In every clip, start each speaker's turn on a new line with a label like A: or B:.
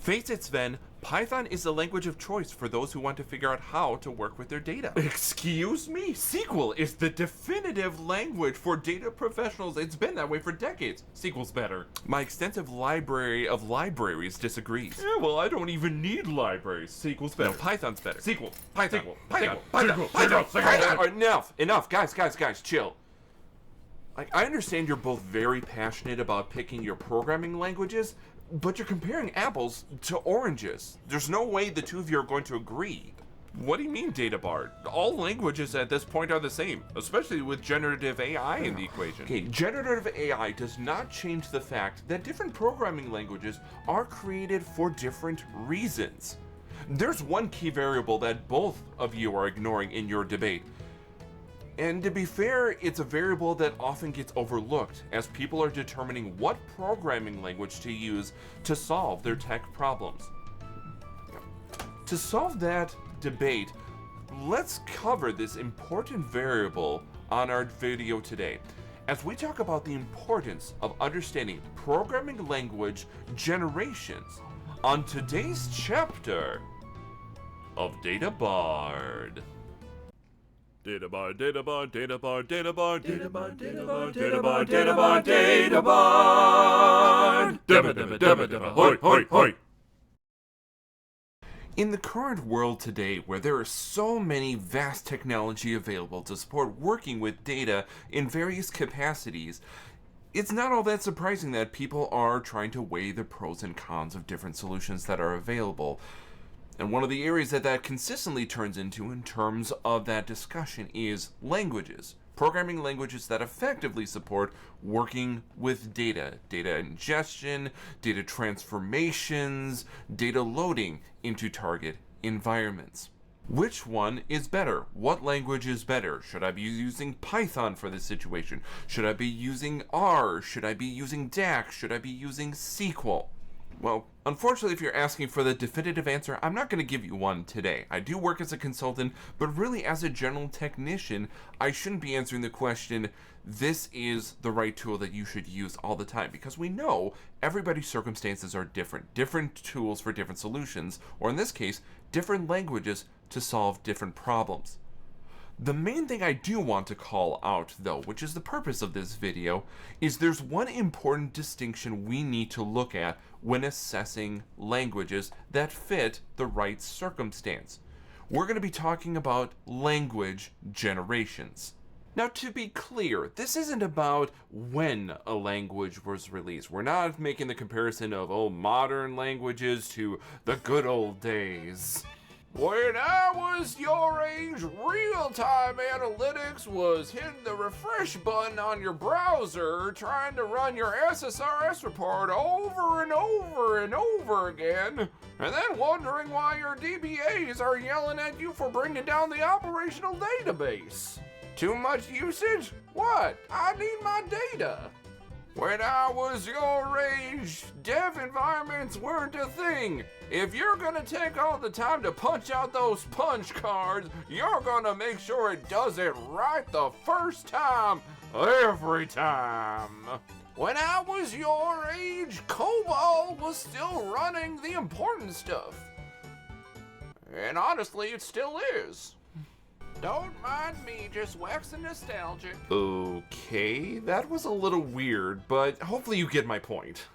A: Face it, Sven, Python is the language of choice for those who want to figure out how to work with their data. Excuse me? SQL is the definitive language for data professionals. It's been that way for decades. SQL's better. My extensive library of libraries disagrees. Yeah, well, I don't even need libraries. SQL's better. No, Python's better. SQL. Python. Python. Enough. Guys, chill. I understand you're both very passionate about picking your programming languages, but you're comparing apples to oranges. There's no way the two of you are going to agree. What do you mean, Data Bard? All languages at this point are the same, especially with generative AI in the equation. Okay, generative AI does not change the fact that different programming languages are created for different reasons. There's one key variable that both of you are ignoring in your debate. And to be fair, it's a variable that often gets overlooked as people are determining what programming language to use to solve their tech problems. To solve that debate, let's cover this important variable on our video today, as we talk about the importance of understanding programming language generations on today's chapter of Data Bard. Data Bard. Hoi. In the current world today, where there are so many vast technology available to support working with data in various capacities, it's not all that surprising that people are trying to weigh the pros and cons of different solutions that are available. And one of the areas that consistently turns into in terms of that discussion is languages. Programming languages that effectively support working with data ingestion, data transformations, data loading into target environments. Which one is better? What language is better? Should I be using Python for this situation? Should I be using R? Should I be using DAX? Should I be using SQL? Well, unfortunately, if you're asking for the definitive answer, I'm not going to give you one today. I do work as a consultant, but really as a general technician, I shouldn't be answering the question, this is the right tool that you should use all the time, because we know everybody's circumstances are different. Different tools for different solutions, or in this case, different languages to solve different problems. The main thing I do want to call out, though, which is the purpose of this video, is there's one important distinction we need to look at when assessing languages that fit the right circumstance. We're going to be talking about language generations. Now, to be clear, this isn't about when a language was released. We're not making the comparison of, modern languages to the good old days. When I was your age, real-time analytics was hitting the refresh button on your browser, trying to run your SSRS report over and over again, and then wondering why your DBAs are yelling at you for bringing down the operational database. Too much usage? What? I need my data. When I was your age, dev environments weren't a thing. If you're gonna take all the time to punch out those punch cards, you're gonna make sure it does it right the first time, every time. When I was your age, COBOL was still running the important stuff. And honestly, it still is. Don't mind me, just waxing nostalgic. Okay, that was a little weird, but hopefully you get my point.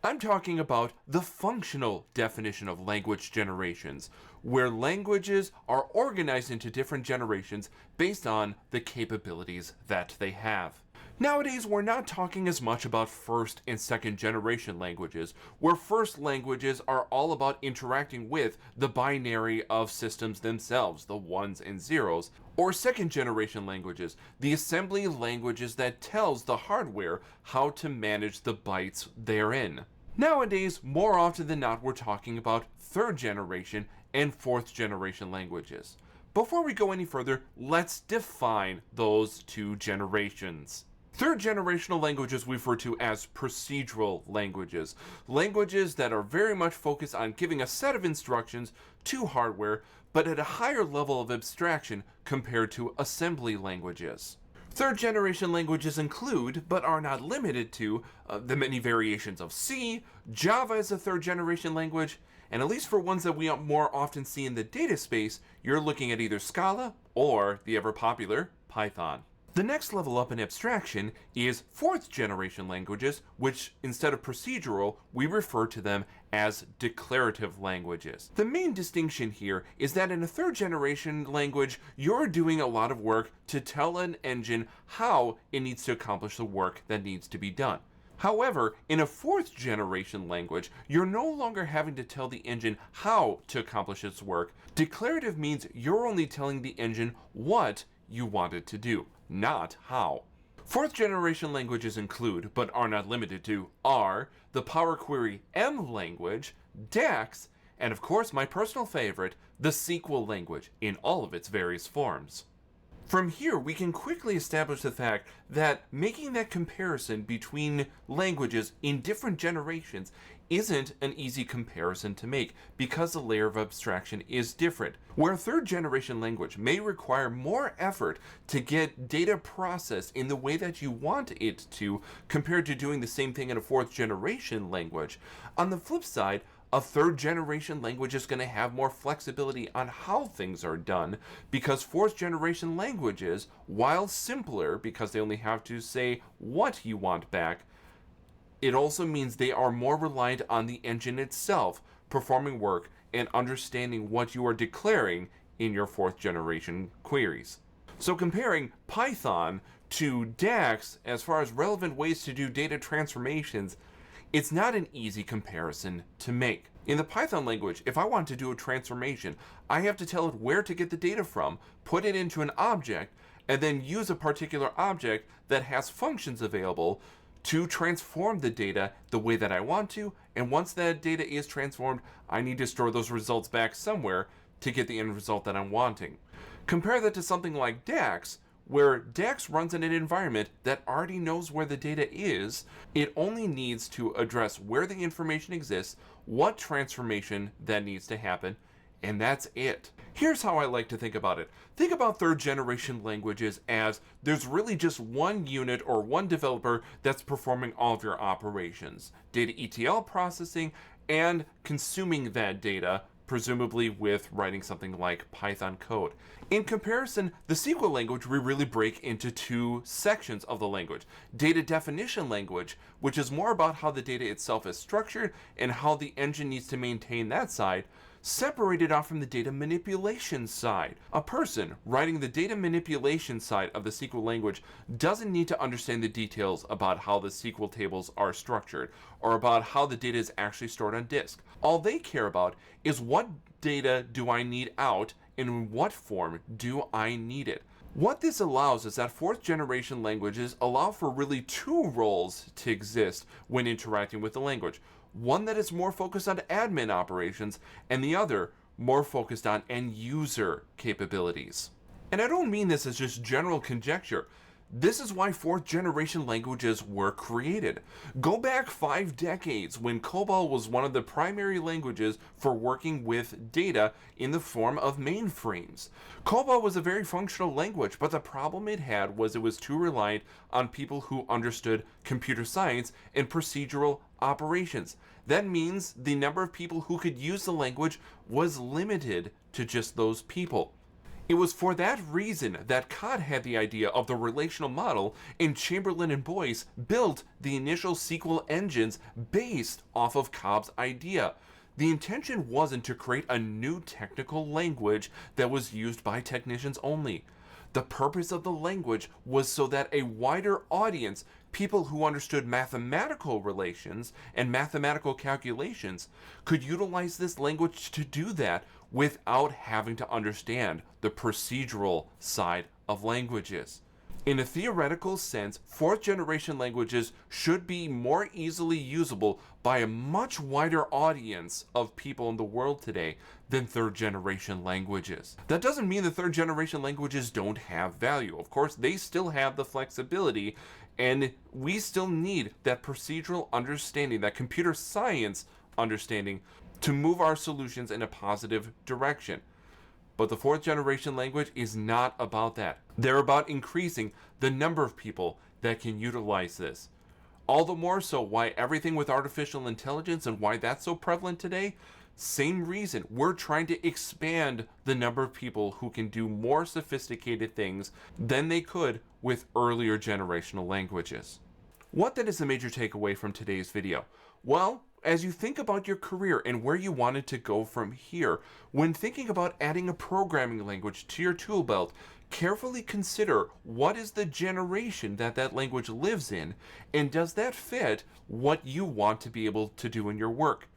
A: I'm talking about the functional definition of language generations, where languages are organized into different generations based on the capabilities that they have. Nowadays, we're not talking as much about first and second generation languages, where first languages are all about interacting with the binary of systems themselves, the ones and zeros, or second generation languages, the assembly languages that tells the hardware how to manage the bytes therein. Nowadays, more often than not, we're talking about third generation and fourth generation languages. Before we go any further, let's define those two generations. Third generational languages we refer to as procedural languages. Languages that are very much focused on giving a set of instructions to hardware, but at a higher level of abstraction compared to assembly languages. Third generation languages include, but are not limited to, the many variations of C. Java is a third generation language, and at least for ones that we more often see in the data space, you're looking at either Scala or the ever popular Python. The next level up in abstraction is fourth generation languages, which instead of procedural, we refer to them as declarative languages. The main distinction here is that in a third generation language, you're doing a lot of work to tell an engine how it needs to accomplish the work that needs to be done. However, in a fourth generation language, you're no longer having to tell the engine how to accomplish its work. Declarative means you're only telling the engine what you want it to do, not how. Fourth generation languages include, but are not limited to, R, the Power Query M language, DAX, and of course my personal favorite, the SQL language in all of its various forms. From here, we can quickly establish the fact that making that comparison between languages in different generations isn't an easy comparison to make because the layer of abstraction is different. Where a third generation language may require more effort to get data processed in the way that you want it to compared to doing the same thing in a fourth generation language, on the flip side, a third generation language is going to have more flexibility on how things are done because fourth generation languages, while simpler because they only have to say what you want back, it also means they are more reliant on the engine itself performing work and understanding what you are declaring in your fourth generation queries. So comparing Python to DAX as far as relevant ways to do data transformations, it's not an easy comparison to make. In the Python language, if I want to do a transformation, I have to tell it where to get the data from, put it into an object, and then use a particular object that has functions available to transform the data the way that I want to, and once that data is transformed, I need to store those results back somewhere to get the end result that I'm wanting. Compare that to something like DAX, where DAX runs in an environment that already knows where the data is. It only needs to address where the information exists, what transformation that needs to happen, and that's it. Here's how I like to think about it. Think about third generation languages as there's really just one unit or one developer that's performing all of your operations. Data ETL processing and consuming that data, presumably with writing something like Python code. In comparison, the SQL language, we really break into two sections of the language. Data definition language, which is more about how the data itself is structured and how the engine needs to maintain that side, separated off from the data manipulation side. A person writing the data manipulation side of the SQL language doesn't need to understand the details about how the SQL tables are structured or about how the data is actually stored on disk. All they care about is what data do I need out and in what form do I need it. What this allows is that fourth generation languages allow for really two roles to exist when interacting with the language. One that is more focused on admin operations, and the other more focused on end user capabilities. And I don't mean this as just general conjecture. This is why fourth generation languages were created. Go back 5 decades when COBOL was one of the primary languages for working with data in the form of mainframes. COBOL was a very functional language, but the problem it had was it was too reliant on people who understood computer science and procedural operations. That means the number of people who could use the language was limited to just those people. It was for that reason that Cod had the idea of the relational model, and Chamberlain and Boyce built the initial SQL engines based off of Cobb's idea. The intention wasn't to create a new technical language that was used by technicians only. The purpose of the language was so that a wider audience, people who understood mathematical relations and mathematical calculations, could utilize this language to do that without having to understand the procedural side of languages. In a theoretical sense, fourth generation languages should be more easily usable by a much wider audience of people in the world today than third generation languages. That doesn't mean that third generation languages don't have value. Of course, they still have the flexibility, and we still need that procedural understanding, that computer science understanding to move our solutions in a positive direction. But the fourth generation language is not about that. They're about increasing the number of people that can utilize this. All the more so why everything with artificial intelligence and why that's so prevalent today, same reason. We're trying to expand the number of people who can do more sophisticated things than they could with earlier generational languages. What then is the major takeaway from today's video? Well, as you think about your career and where you wanted to go from here, when thinking about adding a programming language to your tool belt, carefully consider what is the generation that that language lives in, and does that fit what you want to be able to do in your work?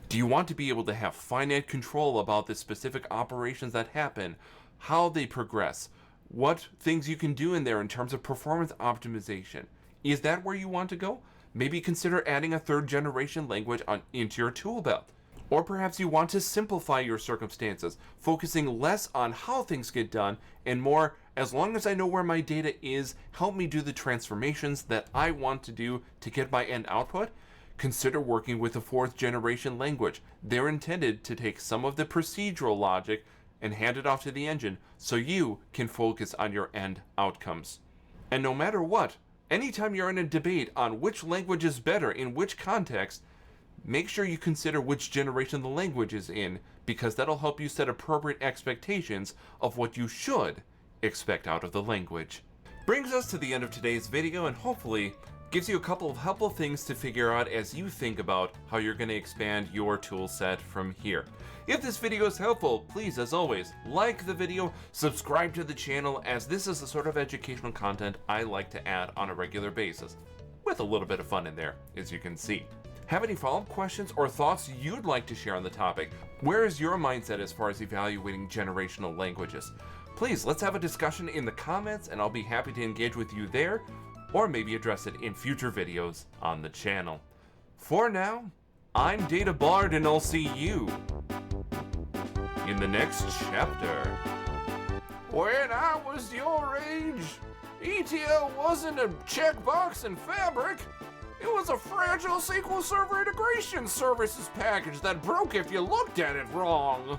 A: Do you want to be able to have finite control about the specific operations that happen, how they progress, what things you can do in there in terms of performance optimization? Is that where you want to go? Maybe consider adding a third generation language into your tool belt. Or perhaps you want to simplify your circumstances, focusing less on how things get done and more, as long as I know where my data is, help me do the transformations that I want to do to get my end output. Consider working with a fourth generation language. They're intended to take some of the procedural logic and hand it off to the engine so you can focus on your end outcomes. And no matter what, anytime you're in a debate on which language is better in which context, make sure you consider which generation the language is in, because that'll help you set appropriate expectations of what you should expect out of the language. Brings us to the end of today's video, and hopefully gives you a couple of helpful things to figure out as you think about how you're going to expand your tool set from here. If this video is helpful, please, as always, like the video, subscribe to the channel, as this is the sort of educational content I like to add on a regular basis, with a little bit of fun in there, as you can see. Have any follow-up questions or thoughts you'd like to share on the topic? Where is your mindset as far as evaluating generational languages? Please, let's have a discussion in the comments, and I'll be happy to engage with you there, or maybe address it in future videos on the channel. For now, I'm Data Bard, and I'll see you in the next chapter. When I was your age, ETL wasn't a checkbox in Fabric. It was a fragile SQL Server integration services package that broke if you looked at it wrong.